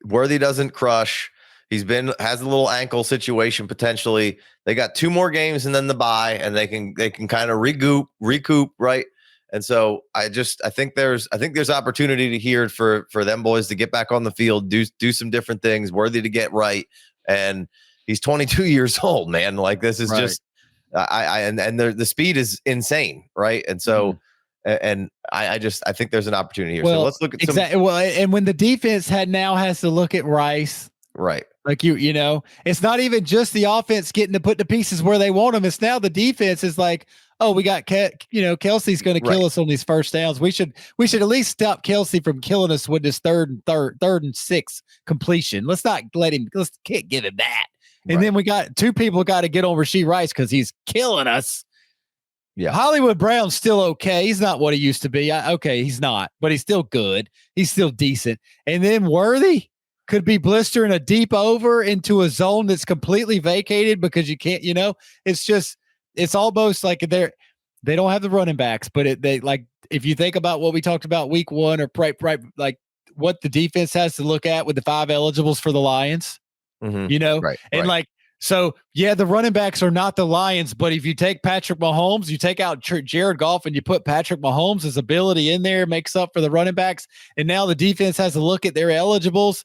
Worthy doesn't crush. Has a little ankle situation potentially. They got 2 more games and then the bye, and they can kind of recoup, right? And so I think there's opportunity here for them boys to get back on the field, do some different things. Worthy to get right, and he's 22 years old, man. Like, this is just the speed is insane, right? And so I think there's an opportunity here. So let's look at exactly. Well, and when the defense has to look at Rice, right? Like it's not even just the offense getting to put the pieces where they want them. It's now the defense is like, oh, we got Kelsey's going to kill us on these first downs. We should at least stop Kelsey from killing us with this third and 6 completion. Let's not can't give him that. And then we got 2 people got to get on Rashee Rice because he's killing us. Yeah, Hollywood Brown's still okay. He's not what he used to be. He's not, but he's still good. He's still decent. And then Worthy could be blistering a deep over into a zone that's completely vacated because you can't, it's almost like they don't have the running backs, but if you think about what we talked about week 1 or like what the defense has to look at with the 5 eligibles for the Lions, so the running backs are not the Lions, but if you take Patrick Mahomes, you take out Jared Goff and you put Patrick Mahomes' ability in there, makes up for the running backs. And now the defense has to look at their eligibles.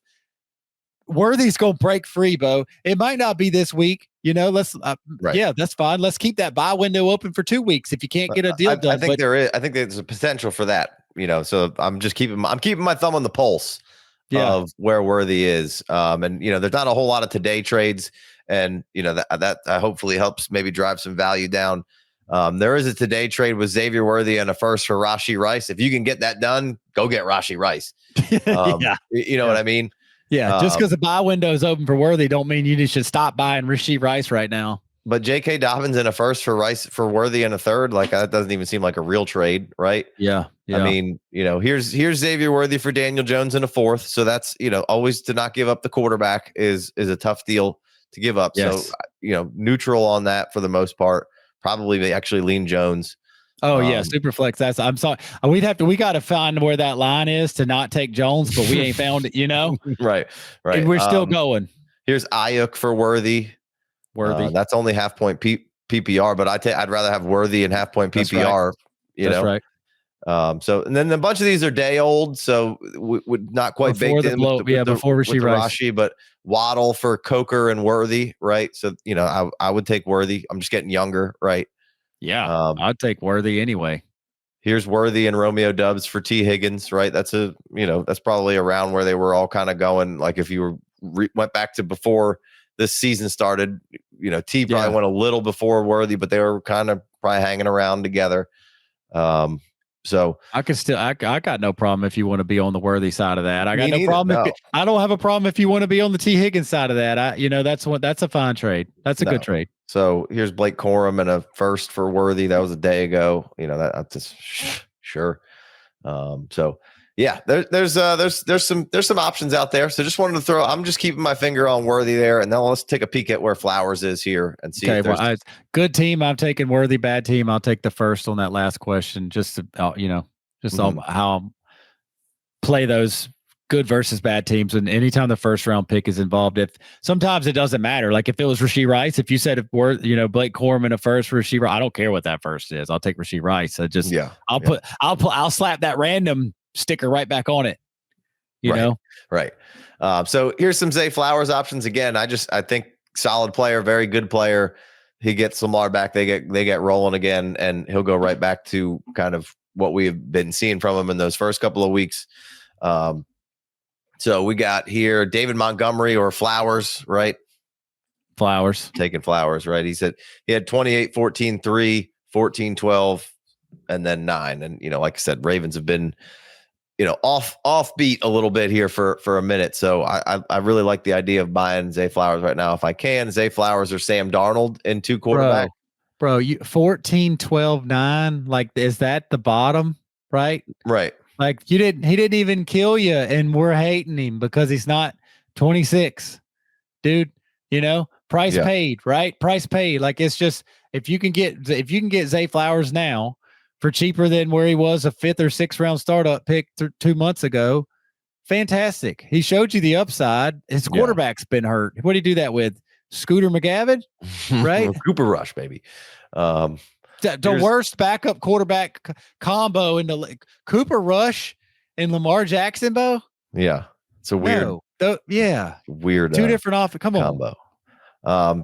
Worthy's going to break free, Bo. It might not be this week. That's fine. Let's keep that buy window open for 2 weeks if you can't get a deal done. I think there's a potential for that. So I'm just keeping my thumb on the pulse of where Worthy is. And there's not a whole lot of today trades, and that hopefully helps maybe drive some value down. There is a today trade with Xavier Worthy and a first for Rashee Rice. If you can get that done, go get Rashee Rice. You know what I mean? Yeah, just because the buy window is open for Worthy don't mean you should stop buying Rashee Rice right now. But J.K. Dobbins and a first for Worthy and a third, like, that doesn't even seem like a real trade, right? Yeah. I mean, here's Xavier Worthy for Daniel Jones and a fourth. So that's, always to not give up the quarterback is a tough deal to give up. Yes. So, neutral on that for the most part. Probably they actually lean Jones. Oh yeah, super flex. I'm sorry. We got to find where that line is to not take Jones, but we ain't found it. Right. And we're still going. Here's Ayuk for Worthy. That's only half point PPR, but I'd rather have Worthy and half point PPR. That's right. So, and then a bunch of these are day old, so would not quite baked in before Rashee Rice, but Waddle for Coker and Worthy, right? So I would take Worthy. I'm just getting younger, right? Yeah, I'd take Worthy anyway. Here's Worthy and Romeo Doubs for T. Higgins, right? That's that's probably around where they were all kind of going. Like if you went back to before this season started, T probably went a little before Worthy, but they were kind of probably hanging around together. So I got no problem if you want to be on the Worthy side of that. I got no problem. I don't have a problem if you want to be on the T. Higgins side of that. That's a fine trade. That's a good trade. So here's Blake Corum and a first for Worthy. That was a day ago. That's just sure. So yeah, there's some options out there. So just wanted to I'm just keeping my finger on Worthy there, and then let's take a peek at where Flowers is here and see. Okay, good team. I'm taking Worthy. Bad team. I'll take the first on that last question. Just to, how play those good versus bad teams. And anytime the first round pick is involved, sometimes it doesn't matter. Like if it was Rashee Rice, if you said Blake Corum in a first for Rashee Rice, I don't care what that first is. I'll take Rashee Rice. I'll slap that random sticker right back on it. You know? Right. So here's some Zay Flowers options. Again, I think solid player, very good player. He gets Lamar back. They get rolling again, and he'll go right back to kind of what we've been seeing from him in those first couple of weeks. So we got here David Montgomery or Flowers, right? Flowers. Taking Flowers, right? He had 28, 14, 3, 14, 12, and then 9. And, like I said, Ravens have been, offbeat a little bit here for a minute. So I really like the idea of buying Zay Flowers right now if I can. Zay Flowers or Sam Darnold in 2 quarterbacks. Bro, you 14, 12, 9. Like, is that the bottom? Right? Right. Like he didn't even kill you, and we're hating him because he's not 26, dude. Price paid, right? Price paid. Like, it's just if you can get Zay Flowers now for cheaper than where he was a 5th or 6th round startup pick 2 months ago, fantastic. He showed you the upside. His quarterback's been hurt. What did he do that with? Scooter McGavin, right? Cooper Rush, baby. The worst backup quarterback combo in the Cooper Rush and Lamar Jackson, Bo. Yeah, it's a weird. Weird. 2 different combo.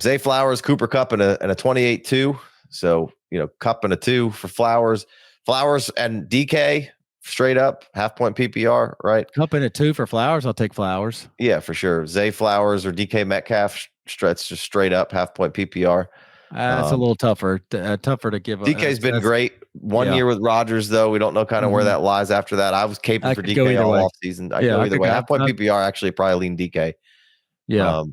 Zay Flowers, Cooper Kupp, and a 28-2. So Kupp and a 2 for Flowers. Flowers and DK straight up half-point PPR, right? Kupp and a 2 for Flowers. I'll take Flowers. Yeah, for sure. Zay Flowers or DK Metcalf just straight up half-point PPR. That's a little tougher to give. DK's been great. 1 year with Rodgers, though. We don't know kind of where that lies after that. I was caping for DK all off season. I go either way. Half-point PPR actually probably lean DK. Yeah.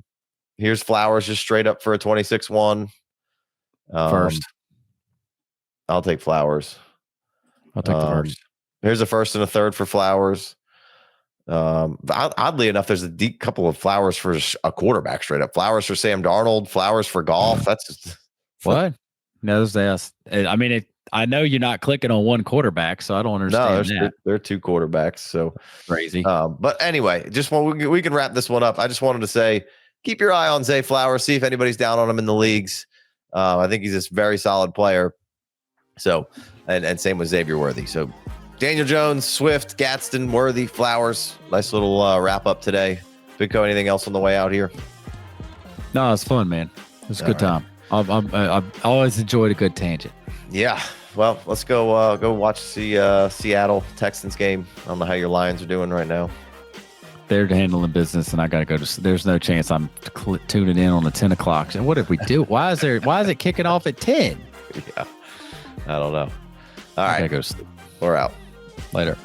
Here's Flowers just straight up for a 26-1. First. I'll take Flowers. I'll take the first. Here's a 1st and a 3rd for Flowers. Oddly enough, there's a deep couple of Flowers for a quarterback straight up. Flowers for Sam Darnold. Flowers for Goff. That's just what? No, I mean, I know you're not clicking on one quarterback, so I don't understand that. There are 2 quarterbacks, so crazy. But anyway, we can wrap this one up. I just wanted to say, keep your eye on Zay Flowers. See if anybody's down on him in the leagues. I think he's a very solid player. So, and same with Xavier Worthy. So, Daniel Jones, Swift, Gadsden, Worthy, Flowers. Nice little wrap up today. Bigco, anything else on the way out here? No, it's fun, man. It's a good time. I've always enjoyed a good tangent. Yeah. Well, let's go watch the Seattle Texans game. I don't know how your Lions are doing right now. They're handling business, and I got to go to. There's no chance I'm tuning in on the 10 o'clock. And what if we do? Why is it kicking off at 10? Yeah, I don't know. All right, I gotta go sleep. We're out Later.